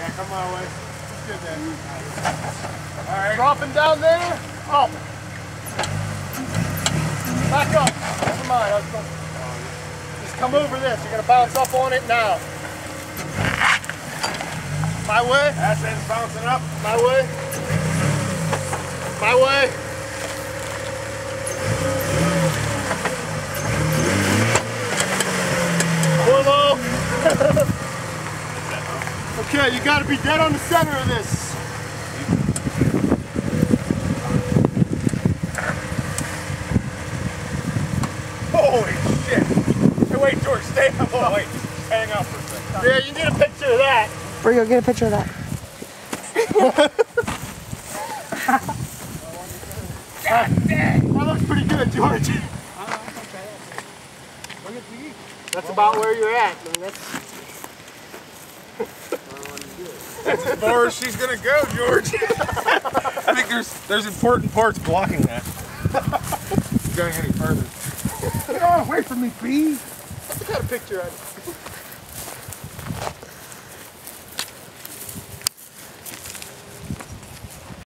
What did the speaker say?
Yeah, come my way. It's good then. All right. Dropping down there. Up. Back up. Never mind. Just come over this. You're going to bounce up on it now. My way. That's it. It's bouncing up. My way. My way. More low. Okay, you got to be dead on the center of this. Holy shit. Hey, wait, George, stay up. Oh, wait. Hang out for a second. Yeah, you need a picture of that. Brio, get a picture of that. God dang. That looks pretty good, George. That's about where you're at. I mean, That's as far as she's gonna go, George. I think there's important parts blocking that. Going any further. Get away from me, please. that's the kind of picture I